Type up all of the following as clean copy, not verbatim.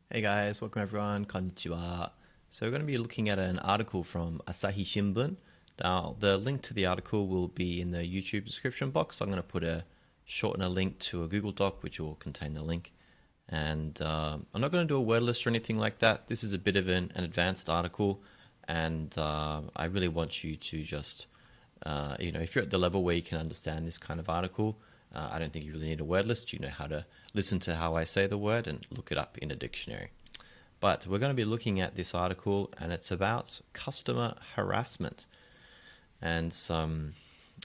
Hey guys, welcome everyone. Kanji. So we're going to be looking at an article from Asahi Shimbun. Now, the link to the article will be in the YouTube description box. I'm going to put a shorten a link to a Google Doc, which will contain the link. And I'm not going to do a word list or anything like that. This is a bit of an advanced article, and I really want you to just, if you're at the level where you can understand this kind of article, I don't think you really need a word list. You know how to listen to how I say the word and look it up in a dictionary. But we're going to be looking at this article, and it's about customer harassment and some,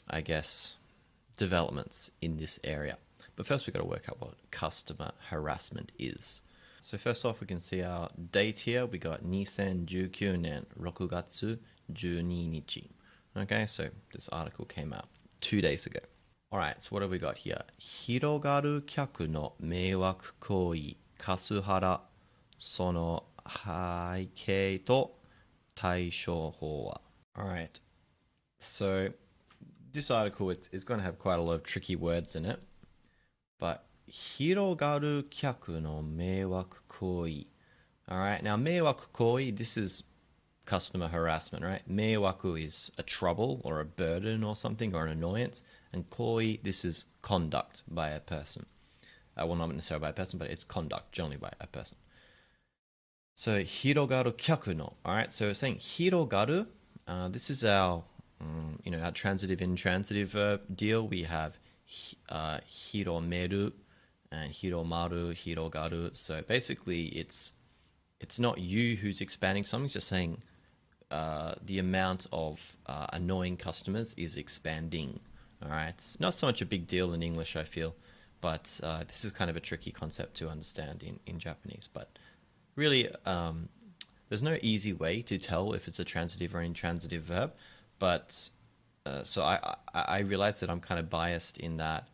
I guess, developments in this area. But first, we've got to work out what customer harassment is. So first off, we can see our date here. We got 2019年6月12日. Okay, so this article came out 2 days ago. Alright, so what have we got here? 広がる客の迷惑行為、カスハラ、その背景と対処法は. Alright, so this article is going to have quite a lot of tricky words in it. But 広がる客の迷惑行為. Alright, now 迷惑行為, this is customer harassment, right? 迷惑 is a trouble or a burden or something or an annoyance. And koi, this is conduct by a person. Well, not necessarily by a person, but it's conduct generally by a person. So, hirogaru kyaku no. All right, so we're saying hirogaru. This is our, our transitive and intransitive deal. We have hiromeru and hiromaru, hirogaru. So basically, it's not you who's expanding something. It's just saying the amount of annoying customers is expanding. All right, it's not so much a big deal in English, I feel, but this is kind of a tricky concept to understand in Japanese. But really, there's no easy way to tell if it's a transitive or intransitive verb. But so I realize that I'm kind of biased in that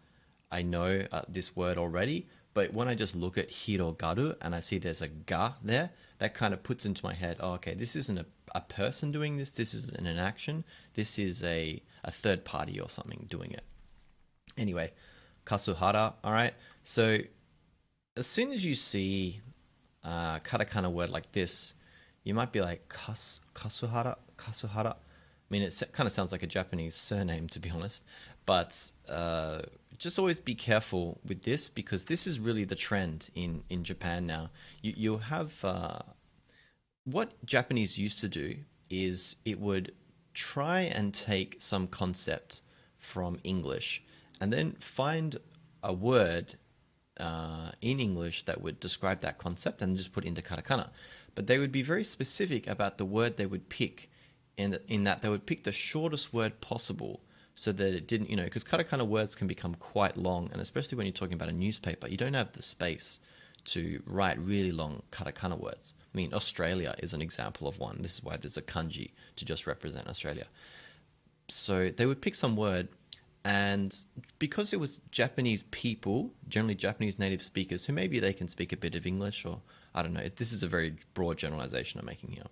I know this word already, but when I just look at hirogaru and I see there's a ga there, that kind of puts into my head, oh, okay, this isn't a person doing this. This isn't an action. This is a third party or something doing it. Anyway, kasuhara, all right? So as soon as you see a katakana word like this, you might be like, kasuhara, kasuhara. I mean, it kind of sounds like a Japanese surname, to be honest. But just always be careful with this because this is really the trend in Japan now. You'll have what Japanese used to do is it would try and take some concept from English and then find a word in English that would describe that concept and just put it into katakana. But they would be very specific about the word they would pick, in that they would pick the shortest word possible so that it didn't, because katakana words can become quite long, and especially when you're talking about a newspaper, you don't have the space to write really long katakana words. I mean, Australia is an example of one. This is why there's a kanji to just represent Australia. So they would pick some word, and because it was Japanese people, generally Japanese native speakers, who maybe they can speak a bit of English, or I don't know, this is a very broad generalization I'm making here.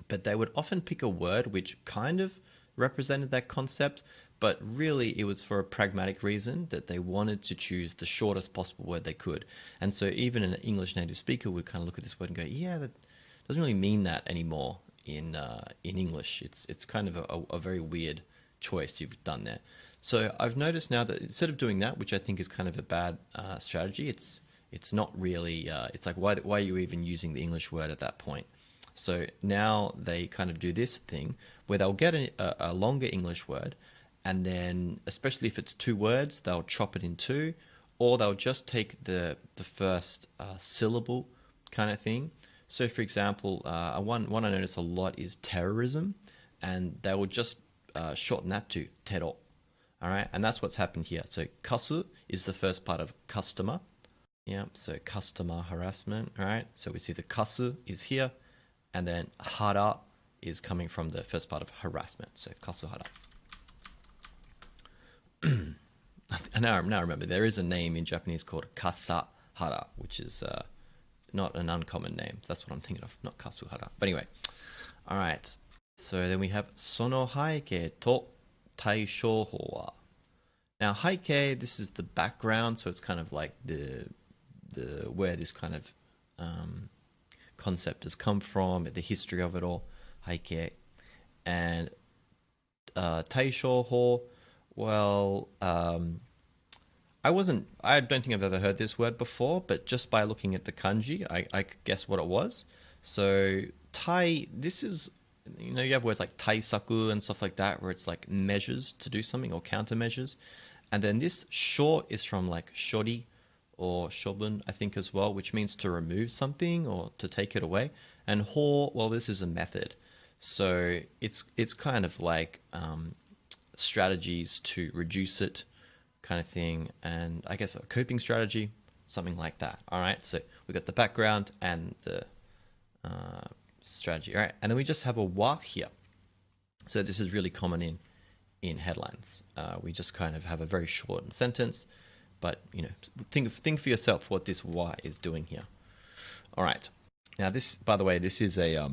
But they would often pick a word which kind of represented that concept, but really it was for a pragmatic reason that they wanted to choose the shortest possible word they could. And so even an English native speaker would kind of look at this word and go, yeah, that doesn't really mean that anymore in English. It's kind of a very weird choice you've done there. So I've noticed now that instead of doing that, which I think is kind of a bad strategy, it's not really, it's like, why are you even using the English word at that point? So now they kind of do this thing where they'll get a longer English word, and then, especially if it's two words, they'll chop it in two, or they'll just take the first syllable kind of thing. So, for example, one I notice a lot is terrorism, and they will just shorten that to tero. All right, and that's what's happened here. So, kasu is the first part of customer. Yeah, so customer harassment. All right, so we see the kasu is here. And then hara is coming from the first part of harassment. So kasuhara. Now I remember there is a name in Japanese called kasahara, which is not an uncommon name. That's what I'm thinking of, not kasuhara. But anyway, all right. So then we have sono haikei to taishouhou wa. Now haikei, this is the background, so it's kind of like the where this kind of concept has come from, the history of it all, 背景. And 対処法, well, I don't think I've ever heard this word before, but just by looking at the kanji, I could guess what it was. So, this is, you have words like taisaku and stuff like that, where it's like measures to do something or countermeasures. And then this sho is from like shori or shobun, I think, as well, which means to remove something or to take it away. And ho, well, this is a method. So it's kind of like strategies to reduce it, kind of thing, and I guess a coping strategy, something like that. All right, so we got the background and the strategy. All right, and then we just have a wa here. So this is really common in headlines. We just kind of have a very short sentence, but think for yourself what this wa is doing here. All right, now this, by the way, this is a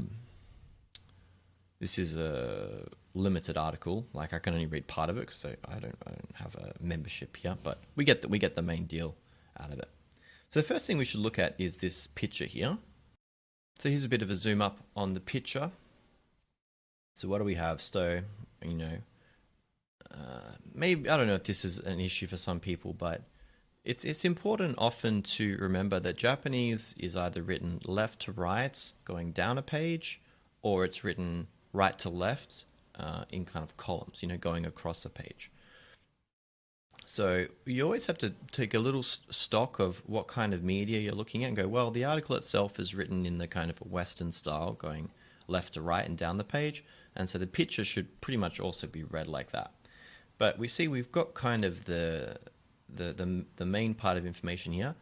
limited article. Like, I can only read part of it because I don't have a membership here, but we get the main deal out of it. So the first thing we should look at is this picture here. So here's a bit of a zoom up on the picture. So what do we have? So maybe, I don't know if this is an issue for some people, but it's important often to remember that Japanese is either written left to right, going down a page, or it's written right to left in kind of columns, going across a page. So you always have to take a little stock of what kind of media you're looking at and go, well, the article itself is written in the kind of Western style, going left to right and down the page. And so the picture should pretty much also be read like that. But we see we've got kind of the main part of information here.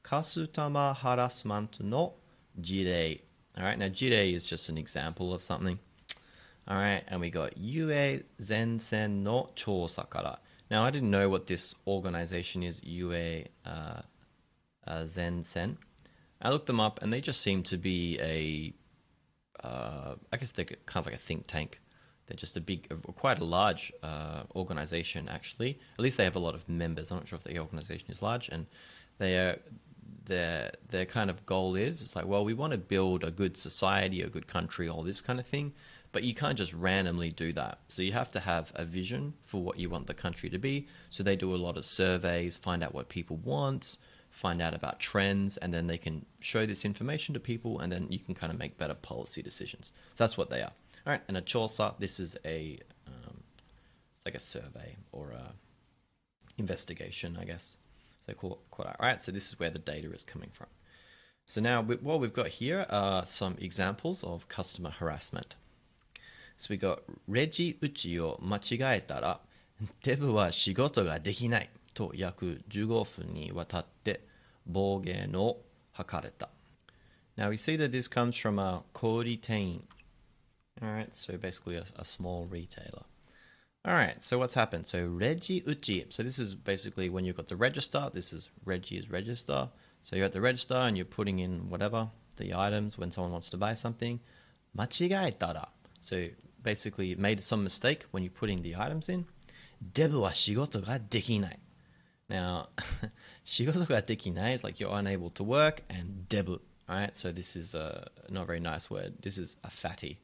Kasutama harassment no jirei. All right, now jirei is just an example of something. All right, and we got Yue Zensen no Chousa kara. Now, I didn't know what this organization is, Yue Zensen. I looked them up, and they just seem to be I guess they're kind of like a think tank. They're just quite a large organization, actually. At least they have a lot of members. I'm not sure if the organization is large, and their kind of goal is, it's like, well, we want to build a good society, a good country, all this kind of thing. But you can't just randomly do that. So you have to have a vision for what you want the country to be. So they do a lot of surveys, find out what people want, find out about trends, and then they can show this information to people, and then you can kind of make better policy decisions. So that's what they are. All right, and a chosa, this is it's like a survey or a investigation, I guess. So call it. All right, so this is where the data is coming from. So now what we've got here are some examples of customer harassment. So we got レジ打ちを間違えたらデブは仕事ができないと約15分にわたって暴言を吐かれた. Now we see that this comes from a 小売店. Alright, so basically a small retailer. Alright, so what's happened? So レジ打ち. So this is basically when you've got the register. This is Reggie is register. So you're at the register and you're putting in whatever, the items when someone wants to buy something. 間違えたら. So basically made some mistake when you're putting the items in. デブは仕事ができない. Now, 仕事ができない is like you're unable to work, and デブ, alright? So this is not a very nice word. This is a fatty,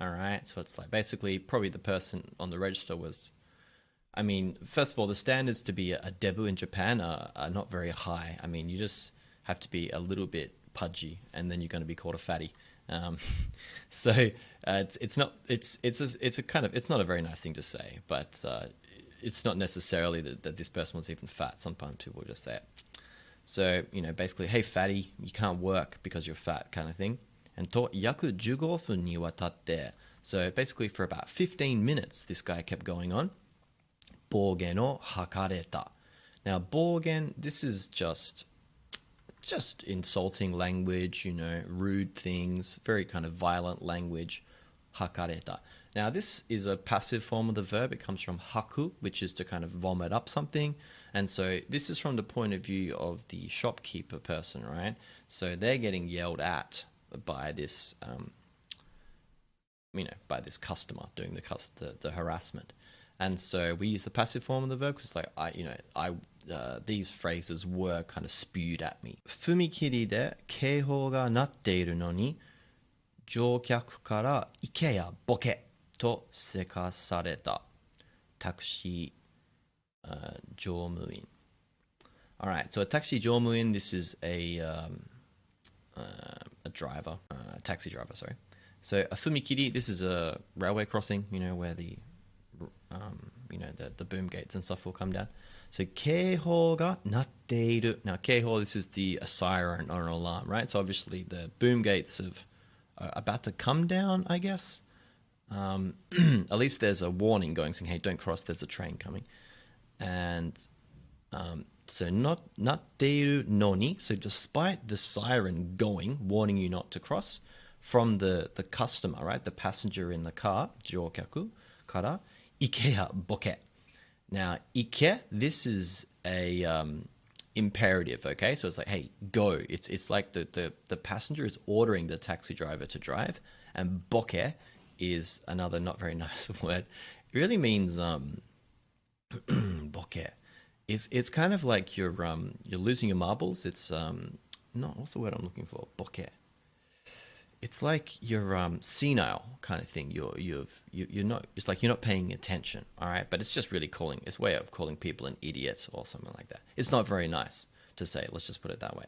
alright? So it's like basically probably the person on the register was, I mean, first of all, the standards to be a debu in Japan are not very high. I mean, you just have to be a little bit pudgy, and then you're going to be called a fatty. So it's not a very nice thing to say, but it's not necessarily that this person was even fat. Sometimes people just say it. So basically, hey fatty, you can't work because you're fat, kind of thing. And と約15分にわたって, so basically for about 15 minutes, this guy kept going on. 暴言を吐かれた. Now 暴言, this is just insulting language, rude things, very kind of violent language. Hakareta. Now, this is a passive form of the verb. It comes from haku, which is to kind of vomit up something. And so this is from the point of view of the shopkeeper person, right? So they're getting yelled at by this, by this customer doing the harassment. And so we use the passive form of the verb because it's like, these phrases were kind of spewed at me. 踏切で警報が鳴っているのに、乗客から行けやボケとせかされたタクシー、乗務員。Alright, so a taxi 乗務員, this is a driver, taxi driver, sorry. So a fumikiri, this is a railway crossing, where the boom gates and stuff will come down. So 警報が鳴っている. Now 警報, this is a siren or an alarm, right? So obviously the boom gates are about to come down, I guess. At least there's a warning going saying, hey, don't cross, there's a train coming. And so not 鳴っているのに, so despite the siren going, warning you not to cross, from the customer, right, the passenger in the car, 乗客から、行けやボケ. Now, 行け, this is a imperative, okay? So it's like, hey, go. It's like the passenger is ordering the taxi driver to drive, and boke is another not very nice word. It really means boke. It's kind of like you're losing your marbles. It's what's the word I'm looking for? Boke. It's like you're senile kind of thing. You're not. It's like you're not paying attention. All right, but it's just really it's a way of calling people an idiot or something like that. It's not very nice to say. Let's just put it that way.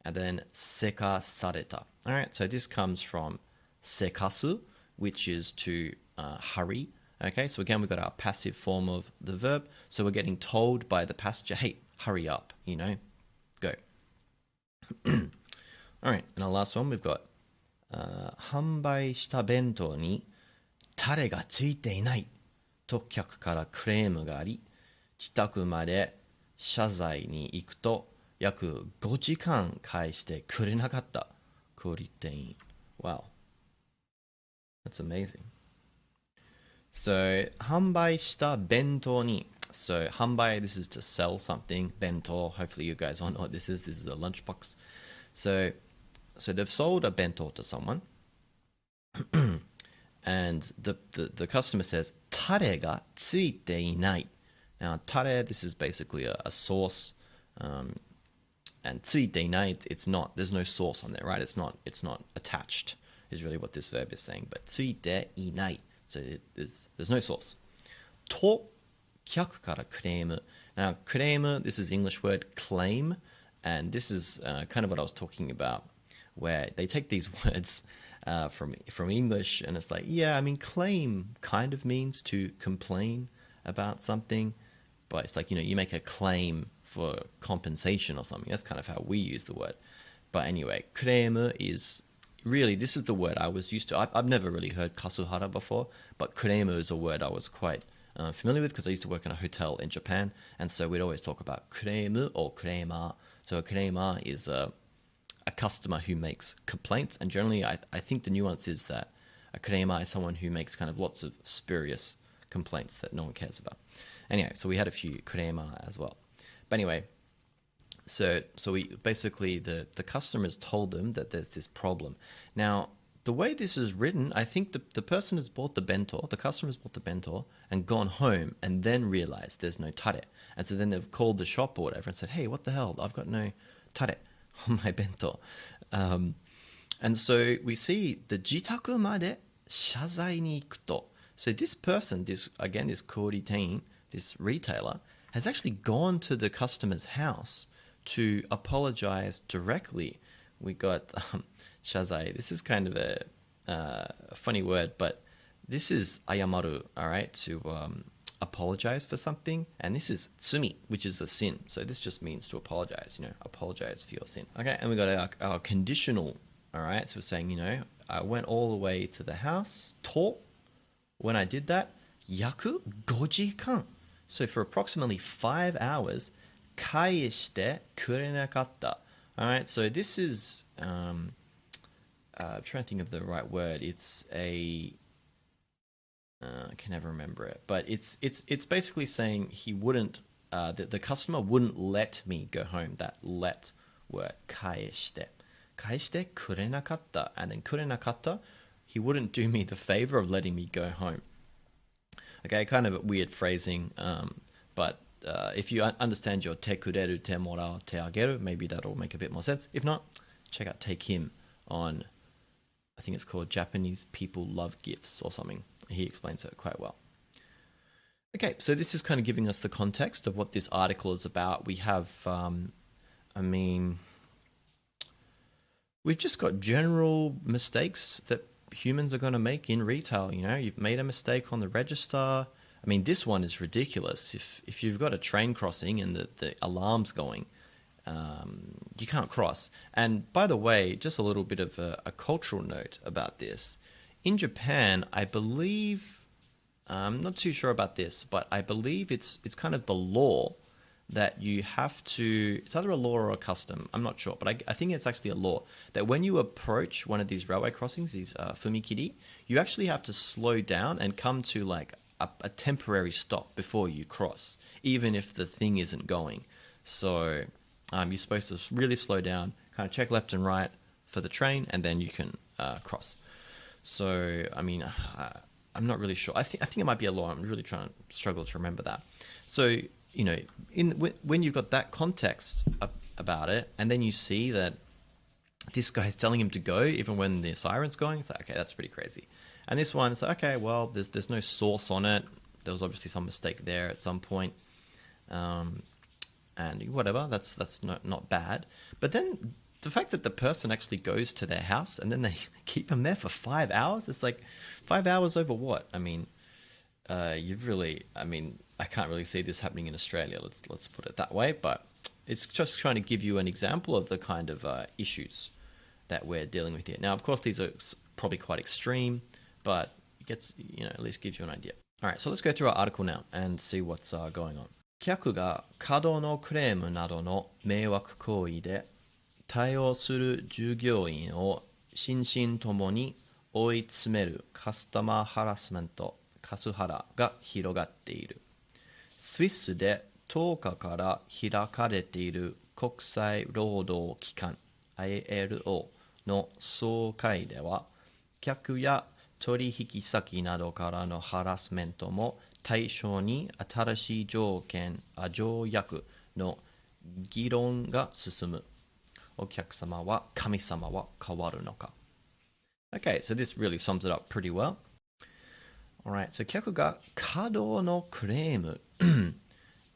And then seka sareta. All right, so this comes from sekasu, which is to hurry. Okay, so again we've got our passive form of the verb. So we're getting told by the passenger, hey, hurry up. Go. All right, and our last one we've got. 販売した弁当にタレがついていないと客からクレームがあり、自宅まで謝罪に行くと約5時間返してくれなかった小売店員。Wow. That's amazing. So, 販売した弁当に So, 販売, this is to sell something. 弁当, hopefully you guys all know what this is. This is a lunchbox. So they've sold a bento to someone, and the customer says, タレがついていない. Now, タレ, this is basically a sauce, and ついていない, it's not, there's no sauce on there, right? It's not attached, is really what this verb is saying. But ついていない, so there's no sauce. と客からクレーム. Now, クレーム, this is English word claim, and this is kind of what I was talking about, where they take these words from English, and it's like, yeah, I mean, claim kind of means to complain about something, but it's like, you make a claim for compensation or something. That's kind of how we use the word. But anyway, kuremu is really, this is the word I was used to. I've never really heard kasuhara before, but kuremu is a word I was quite familiar with because I used to work in a hotel in Japan, and so we'd always talk about kuremu or kurema. So a kurema is a customer who makes complaints, and generally I think the nuance is that a kurema is someone who makes kind of lots of spurious complaints that no one cares about. Anyway, so we had a few kurema as well. But anyway, so we basically, the customers told them that there's this problem. Now, the way this is written, I think the person has bought the bento, the customer has bought the bento and gone home and then realized there's no tare. And so then they've called the shop or whatever and said, hey, what the hell? I've got no tare on my bento. And so we see the jitaku made shazai ni ikuto. So this person, this koritein, this retailer, has actually gone to the customer's house to apologize directly. We got shazai. This is kind of a funny word, but this is ayamaru, all right, to apologize for something. And this is tsumi, which is a sin. So this just means to apologize, apologize for your sin. Okay, and we got our conditional, all right? So we're saying, I went all the way to the house, to, when I did that, yaku goji kan. So for approximately 5 hours, kaeshite kurenakatta. All right, so this is, I'm trying to think of the right word. It's I can never remember it, but it's basically saying he wouldn't, the customer wouldn't let me go home. That let word, kaeshite. Kaeshite kurenakatta. And then kurenakatta, he wouldn't do me the favor of letting me go home. Okay, kind of a weird phrasing, but if you understand your te kureru, te morao, te ageru, maybe that'll make a bit more sense. If not, check out Take Him on, I think it's called Japanese People Love Gifts or something. He explains it quite well. Okay, so this is kind of giving us the context of what this article is about. We have, we've just got general mistakes that humans are going to make in retail. You know, you've made a mistake on the register. I mean, this one is ridiculous. If you've got a train crossing and the alarm's going, you can't cross. And by the way, just a little bit of a cultural note about this. In Japan, I believe, I'm not too sure about this, but I believe it's kind of the law that you have to, it's either a law or a custom, I'm not sure, but I think it's actually a law, that when you approach one of these railway crossings, these fumikiri, you actually have to slow down and come to like a temporary stop before you cross, even if the thing isn't going. So you're supposed to really slow down, kind of check left and right for the train, and then you can cross. So, I mean, I'm not really sure. I think it might be a law. I'm really trying to struggle to remember that. So, you know, when you've got that context about it, and then you see that this guy's telling him to go even when the siren's going, it's like, okay, that's pretty crazy. And this one, it's like, okay, well, there's no source on it. There was obviously some mistake there at some point. And whatever, that's not bad. But then the fact that the person actually goes to their house and then they keep them there for 5 hours, it's like 5 hours over what? I mean, I can't really see this happening in Australia. Let's put it that way. But it's just trying to give you an example of the kind of issues that we're dealing with here. Now, of course, these are probably quite extreme, but it gets, at least gives you an idea. All right, so let's go through our article now and see what's going on. 客が過度のクレームなどの迷惑行為で対応する従業員を心身ともに追い詰めるカスタマーハラスメント、カスハラが広がっている。スイスで10日から開かれている国際労働機関 ILO の総会では、客や取引先などからのハラスメントも対象に新しい条約の議論が進む。お客様は神様は変わるのか。Okay, so this really sums it up pretty well. Alright, so 客が過度のクレーム。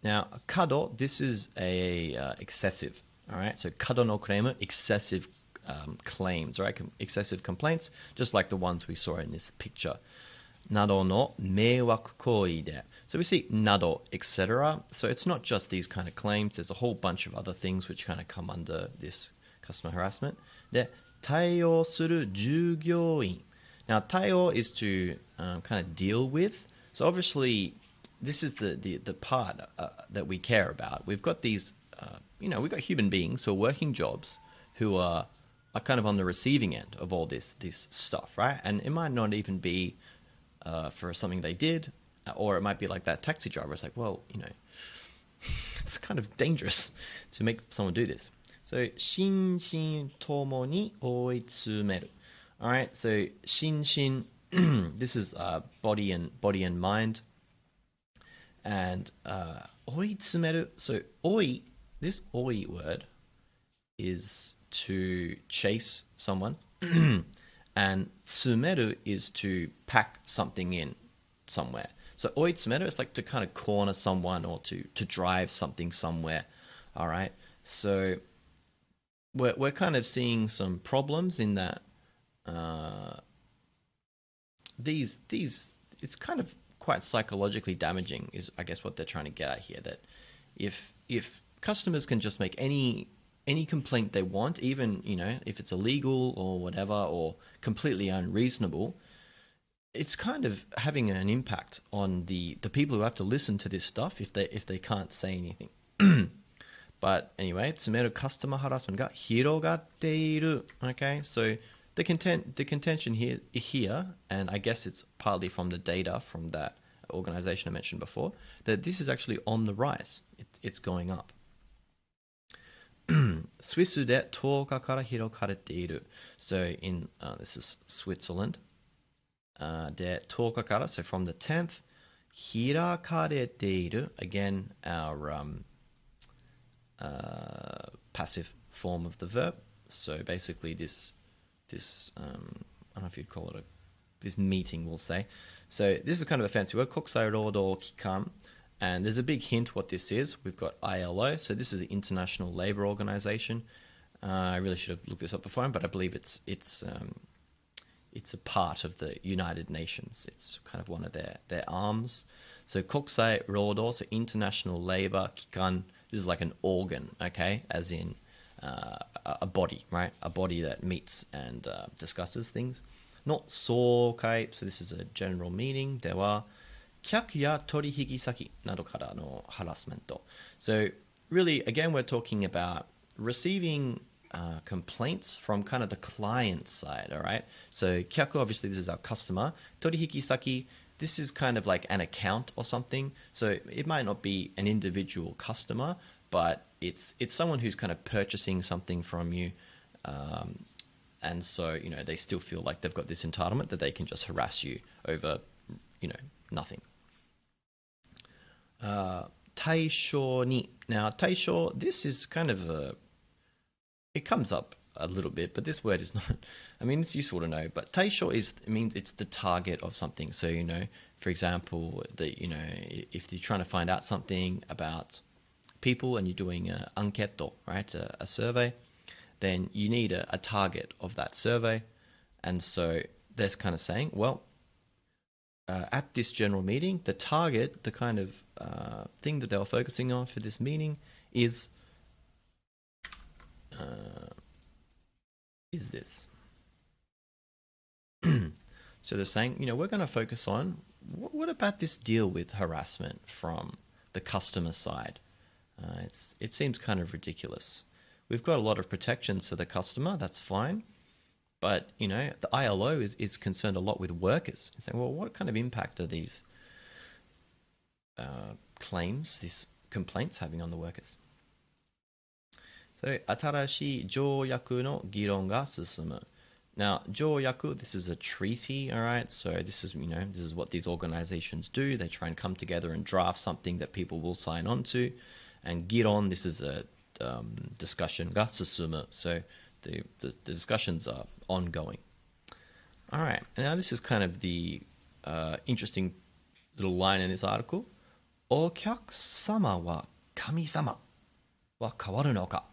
Now, 過度, this is excessive. Alright, so 過度のクレーム, excessive claims, right? Excessive complaints, just like the ones we saw in this picture. などの迷惑行為で. So we see など, etc. So it's not just these kind of claims. There's a whole bunch of other things which kind of come under this customer harassment. で、対応する従業員. Now, 対応 is to kind of deal with. So obviously, this is the part that we care about. We've got these, we've got human beings who are working jobs who are kind of on the receiving end of all this stuff, right? And it might not even be for something they did, or it might be like that taxi driver. It's like, well, it's kind of dangerous to make someone do this. So, 心身ともに追い詰める. All right, so 心身, this is body and mind. And 追い詰める, so 追い, this 追い word is to chase someone. And 詰める is to pack something in somewhere. So 追い詰める is like to kind of corner someone or to drive something somewhere. All right, so we're kind of seeing some problems in that these it's kind of quite psychologically damaging is I guess what they're trying to get at here, that if customers can just make any complaint they want, even if it's illegal or whatever or completely unreasonable, it's kind of having an impact on the people who have to listen to this stuff if they can't say anything. But anyway, 詰めるカスタマーハラスメントが広がっている. Okay, so the contention here, and I guess it's partly from the data from that organization I mentioned before, that this is actually on the rise. It's going up. スイスで10日から開かれている. So in this is Switzerland. で10日から, so from the 10th, 開かれている, again, our passive form of the verb. So basically this I don't know if you'd call it this meeting, we'll say. So this is kind of a fancy word, 国際労働機関. And there's a big hint what this is. We've got ILO. So this is the International Labour Organization. I really should have looked this up before, but I believe it's a part of the United Nations. It's kind of one of their arms. So 国際労働, so International Labour 機関. This is like an organ, okay, as in a body, right? A body that meets and discusses things. Not 総会, so this is a general meeting. では客や取引先などからのハラスメント. So really, again, we're talking about receiving complaints from kind of the client side, all right? So 客, obviously, this is our customer. 取引先, this is kind of like an account or something. So it might not be an individual customer, but it's someone who's kind of purchasing something from you. And so, they still feel like they've got this entitlement that they can just harass you over, nothing. 対象に. Now, 対象, this is kind of it comes up a little bit, but this word is not, it's useful to know, but 対象 means it's the target of something. So, for example, if you're trying to find out something about people and you're doing an anketo, right, a survey, then you need a target of that survey. And so that's kind of saying, well, at this general meeting, the target, the kind of thing that they were focusing on for this meeting is this. So they're saying, we're going to focus on what about this deal with harassment from the customer side? It seems kind of ridiculous. We've got a lot of protections for the customer, that's fine. But, the ILO is concerned a lot with workers. It's saying, well, what kind of impact are these claims, these complaints having on the workers? So, 新しい条約の議論が進む. Now, 条約, this is a treaty, all right? So this is, this is what these organizations do. They try and come together and draft something that people will sign on to. And 議論, this is a discussion, が進む. So the discussions are ongoing. All right, and now this is kind of the interesting little line in this article. お客様は神様は変わるのか?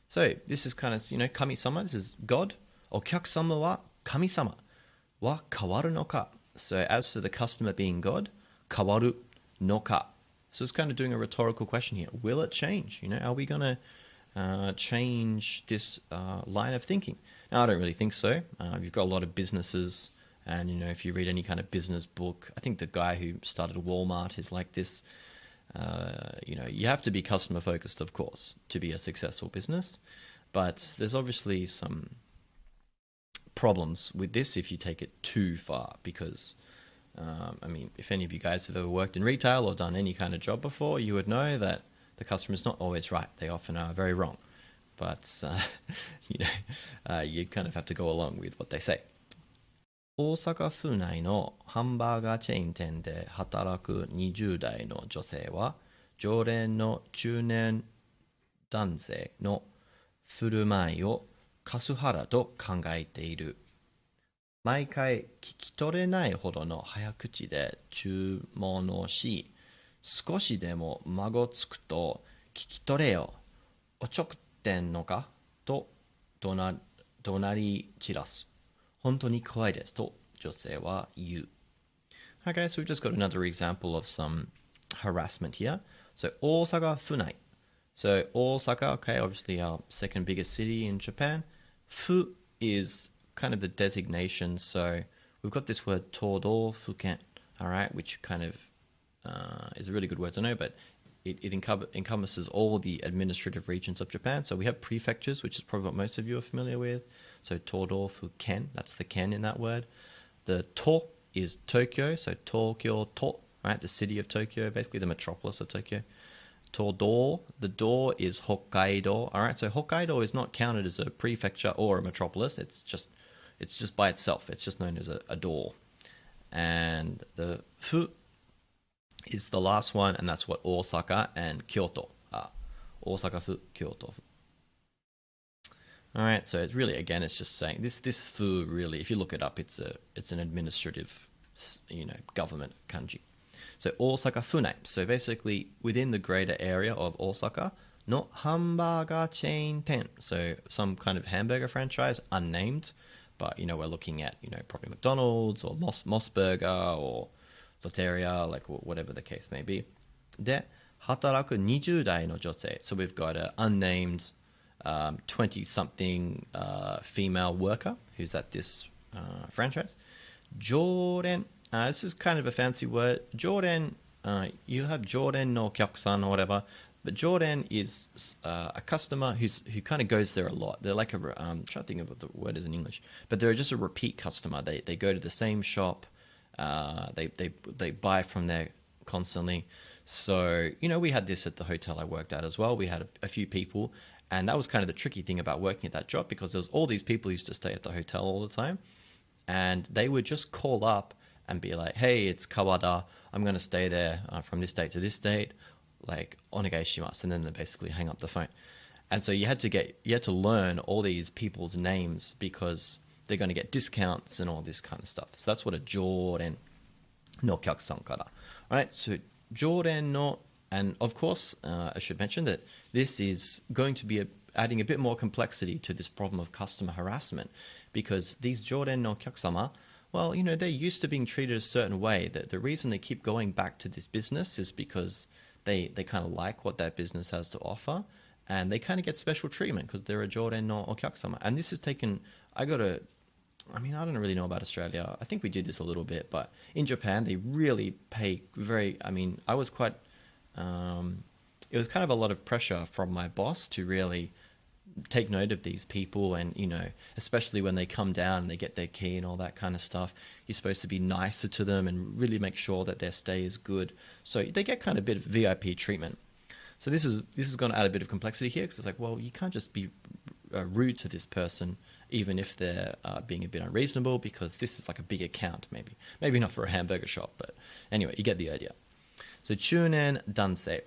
So this is kind of, 神様, this is God. お客様は神様は変わるのか? So as for the customer being God, 変わるのか? So it's kind of doing a rhetorical question here. Will it change? Are we going to change this line of thinking? Now, I don't really think so. You've got a lot of businesses, and if you read any kind of business book, I think the guy who started Walmart is like this. You have to be customer focused, of course, to be a successful business. But there's obviously some problems with this if you take it too far, because if any of you guys have ever worked in retail or done any kind of job before, you would know that the customer is not always right. They often are very wrong. But, you kind of have to go along with what they say. 大阪府内のハンバーガーチェーン店で働く20代の女性は、常連の中年男性の振る舞いをカスハラと考えている。毎回聞き取れないほどの早口で注文をし、少しでも孫つくと聞き取れよ、おちょくってんのかと怒鳴り散らす。本当に怖いですと女性は言う。Okay, so we've just got another example of some harassment here. So 大阪府内. So 大阪, okay, obviously our second biggest city in Japan. 府 is kind of the designation. So we've got this word 都道府県, all right, which kind of is a really good word to know, but it encompasses all the administrative regions of Japan. So we have prefectures, which is probably what most of you are familiar with. So 都道府県, that's the ken in that word. The 都 is Tokyo, so Tokyo to, right, the city of Tokyo, basically the metropolis of Tokyo. Todo, the do is Hokkaido. All right, so Hokkaido is not counted as a prefecture or a metropolis. It's just by itself. It's just known as a do. And the fu is the last one, and that's what Osaka and Kyoto are. Osaka-fu, Kyoto-fu. All right, so it's really, again, it's just saying this fu really, if you look it up, it's an administrative, government kanji. So Osaka funai. So basically within the greater area of Osaka, no hamburger chain ten. So some kind of hamburger franchise, unnamed, but we're looking at probably McDonald's or Moss Burger or Lotteria, like whatever the case may be. で、働く20代の女性. So we've got an unnamed 20-something female worker who's at this franchise. Joren, this is kind of a fancy word. Joren, you have Joren no kyoksan or whatever, but Joren is a customer who kind of goes there a lot. They're like I'm trying to think of what the word is in English, but they're just a repeat customer. They go to the same shop. They buy from there constantly. So, we had this at the hotel I worked at as well. We had a few people, and that was kind of the tricky thing about working at that job, because there's all these people who used to stay at the hotel all the time, and they would just call up and be like, hey, it's Kawada. I'm going to stay there from this date to this date. Like, onegai shimasu, and then they basically hang up the phone. And so you had to learn all these people's names because they're going to get discounts and all this kind of stuff. So that's what a joren no kyakusan kara. All right, so joren no, and of course, I should mention that this is going to be adding a bit more complexity to this problem of customer harassment, because these joren no kyakusama, well, they're used to being treated a certain way. That the reason they keep going back to this business is because they kind of like what that business has to offer, and they kind of get special treatment because they're a joren no okyakusama. And this has taken, I don't really know about Australia. I think we did this a little bit, but in Japan, they really pay I was quite, it was kind of a lot of pressure from my boss to really take note of these people, and especially when they come down and they get their key and all that kind of stuff, you're supposed to be nicer to them and really make sure that their stay is good, so they get kind of a bit of VIP treatment. So this is going to add a bit of complexity here, because it's like, well, you can't just be rude to this person even if they're being a bit unreasonable, because this is like a big account. Maybe not for a hamburger shop, but anyway, you get the idea. So chunen dansei.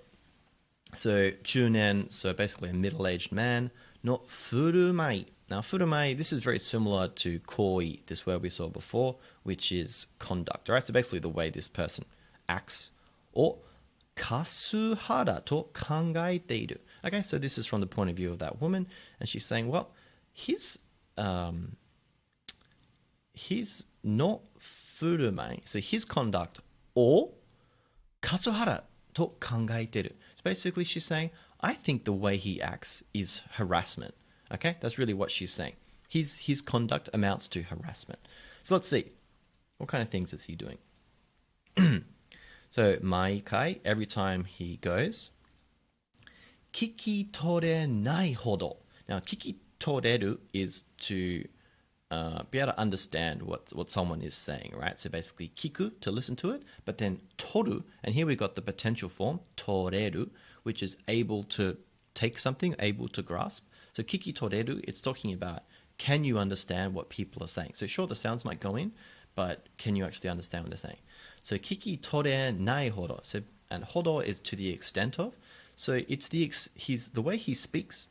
So chunen, so basically a middle-aged man. No furumai. Now furumai, this is very similar to koi, this word we saw before, which is conduct. All right, so basically the way this person acts. Or kasuhara to kangaeteiru. Okay, so this is from the point of view of that woman, and she's saying, well, his no furumai, so his conduct, or kasuhara to kangaeteru. So basically she's saying, I think the way he acts is harassment. Okay, that's really what she's saying. His conduct amounts to harassment. So let's see, what kind of things is he doing? So maikai, every time he goes, kiki tore nai hodo. Now kiki toreru is to be able to understand what someone is saying, right? So basically kiku, to listen to it, but then toru, and here we got the potential form toreru, which is able to take something, able to grasp. So kiki toreru, it's talking about, can you understand what people are saying? So sure, the sounds might go in, but can you actually understand what they're saying? So kiki tore nai hodo. So, and hodo is to the extent of. So it's the way he speaks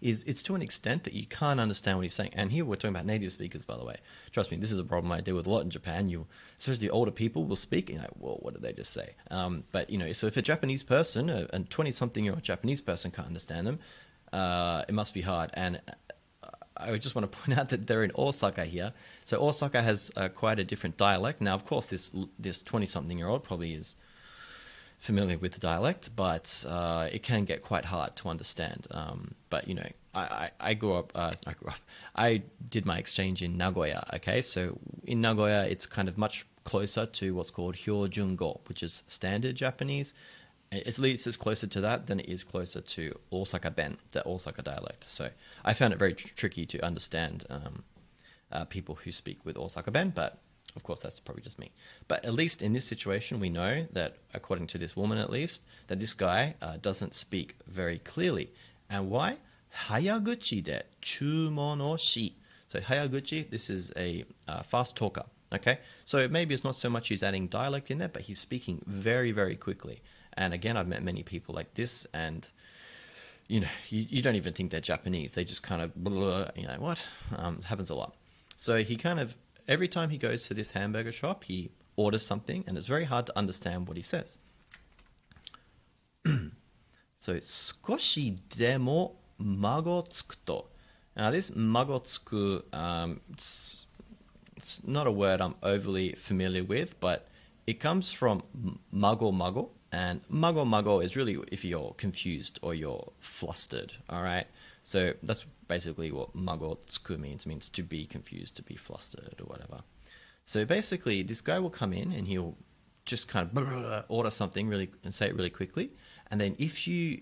it's to an extent that you can't understand what he's saying. And here we're talking about native speakers, by the way. Trust me, this is a problem I deal with a lot in Japan. Especially older people will speak, and you're like, well, what did they just say? But so if a Japanese person, a 20-something-year-old Japanese person can't understand them, it must be hard. And I just want to point out that they're in Osaka here. So Osaka has quite a different dialect. Now, of course, this 20-something-year-old probably is familiar with the dialect, but it can get quite hard to understand. But I did my exchange in Nagoya. Okay, so in Nagoya, it's kind of much closer to what's called Hyojungo, which is standard Japanese. At least it's closer to that than it is closer to Osaka Ben, the Osaka dialect. So I found it very tricky to understand people who speak with Osaka Ben, but of course, that's probably just me. But at least in this situation, we know that, according to this woman at least, that this guy doesn't speak very clearly. And why? Hayaguchi de chumon o shi. So hayaguchi, this is a fast talker. Okay, so maybe it's not so much he's adding dialect in there, but he's speaking very, very quickly. And again, I've met many people like this, and you don't even think they're Japanese. They just kind of, what? Happens a lot. So he kind of, every time he goes to this hamburger shop, he orders something, and it's very hard to understand what he says. So, 少しでも間がつくと. Now, this 間がつく, it's not a word I'm overly familiar with, but it comes from mago mago, and mago mago is really if you're confused or you're flustered, all right? So that's basically what mago tsuku means. It means to be confused, to be flustered or whatever. So basically, this guy will come in and he'll just kind of order something really and say it really quickly. And then if you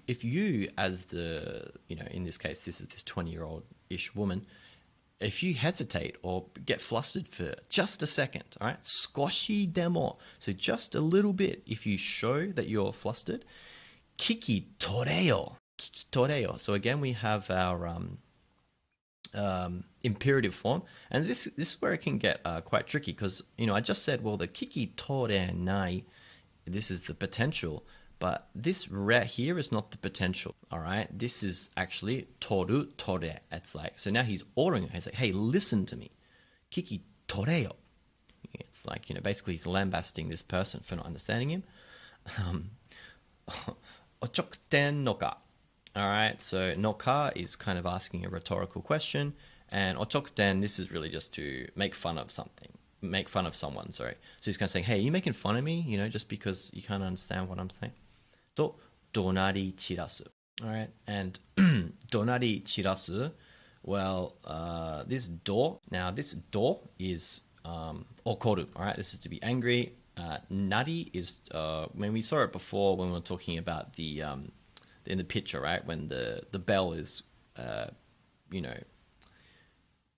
as the, in this case, this is this 20-year-old-ish woman, if you hesitate or get flustered for just a second, all right, 少しでも, so just a little bit, if you show that you're flustered, 聞き取れよ. So again, we have our imperative form, and this is where it can get quite tricky because I just said, well, the 聞き取れない, this is the potential, but this re here is not the potential, all right? This is actually toru tore. It's like, so now he's ordering it. He's like, hey, listen to me. Kiki toreo. It's like, basically he's lambasting this person for not understanding him. Ochokten noka. All right, so noka is kind of asking a rhetorical question. And ochokten, this is really just to make fun of something. Make fun of someone, sorry. So he's kind of saying, hey, are you making fun of me? Just because you can't understand what I'm saying. To donari chirasu. All right, and donari chirasu. Well, this do. Now, this do is okoru. All right, this is to be angry. Nari is when we saw it before when we were talking about the in the picture, right? When the bell is, the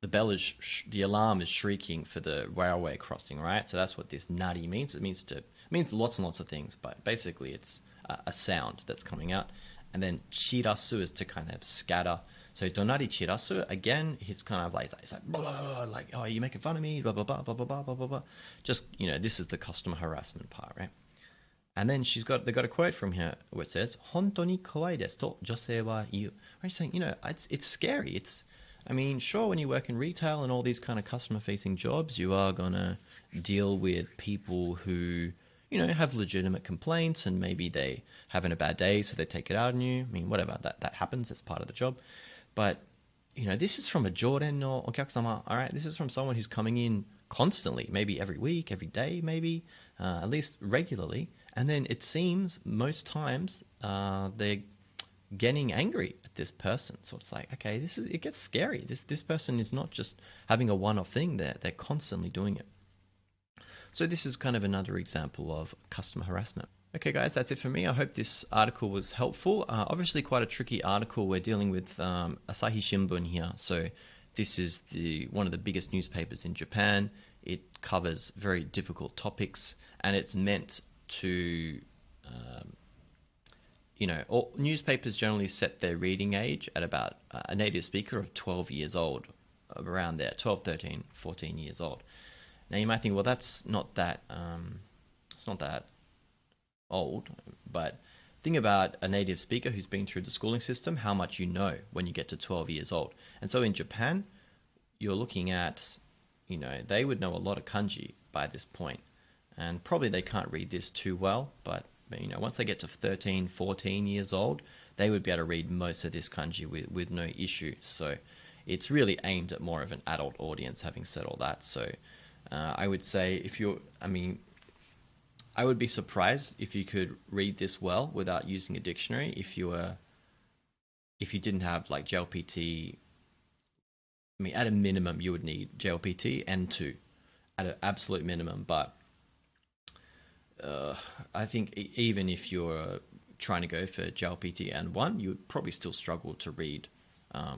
bell is the alarm is shrieking for the railway crossing, right? So that's what this nari means. It means lots and lots of things, but basically it's a sound that's coming out. And then chirasu is to kind of scatter. So donari chirasu, again, he's kind of like, it's like, blah, blah, blah, like, oh, you're making fun of me, blah, blah, blah, blah, blah, blah, blah, blah. Just, this is the customer harassment part, right? And then they got a quote from here where it says, 本当に怖いですと女性は言う. Right, saying, it's scary. Sure, when you work in retail and all these kind of customer-facing jobs, you are gonna deal with people who, have legitimate complaints and maybe they having a bad day, so they take it out on you. Whatever, that happens. That's part of the job. But, this is from a joren no okyakusama, all right? This is from someone who's coming in constantly, maybe every week, every day, maybe, at least regularly. And then it seems most times they're getting angry at this person. So it's like, okay, it gets scary. This person is not just having a one-off thing. They're constantly doing it. So this is kind of another example of customer harassment. Okay, guys, that's it for me. I hope this article was helpful. Obviously, quite a tricky article. We're dealing with Asahi Shimbun here. So this is one of the biggest newspapers in Japan. It covers very difficult topics, and it's meant to, all newspapers generally set their reading age at about a native speaker of 12 years old, around there, 12, 13, 14 years old. Now you might think, well, that's not that, it's not that old, but think about a native speaker who's been through the schooling system, how much you know when you get to 12 years old. And so in Japan, you're looking at, they would know a lot of kanji by this point. And probably they can't read this too well, but once they get to 13, 14 years old, they would be able to read most of this kanji with no issue. So it's really aimed at more of an adult audience, having said all that. So I would say I would be surprised if you could read this well without using a dictionary. If you didn't have like JLPT, at a minimum you would need JLPT N2 at an absolute minimum. But I think even if you're trying to go for JLPT N1, you would probably still struggle to read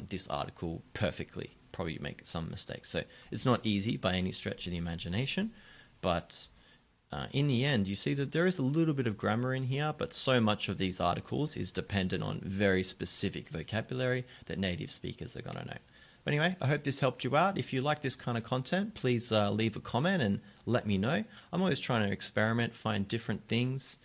this article perfectly. Probably make some mistakes. So it's not easy by any stretch of the imagination, but in the end, you see that there is a little bit of grammar in here, but so much of these articles is dependent on very specific vocabulary that native speakers are going to know. But anyway, I hope this helped you out. If you like this kind of content, please leave a comment and let me know. I'm always trying to experiment, find different things.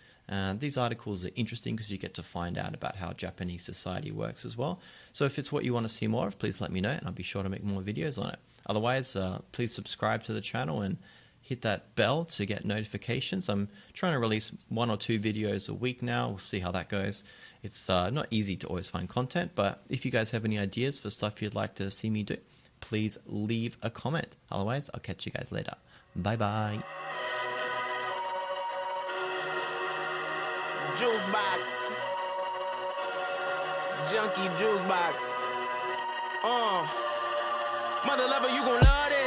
These articles are interesting because you get to find out about how Japanese society works as well. So if it's what you want to see more of, please let me know and I'll be sure to make more videos on it. Otherwise, please subscribe to the channel and hit that bell to get notifications. I'm trying to release 1 or 2 videos a week now. We'll see how that goes. It's not easy to always find content, but if you guys have any ideas for stuff you'd like to see me do, please leave a comment. Otherwise, I'll catch you guys later. Bye bye. Juice box. Junkie juice box. Mother lover, you gon' love this.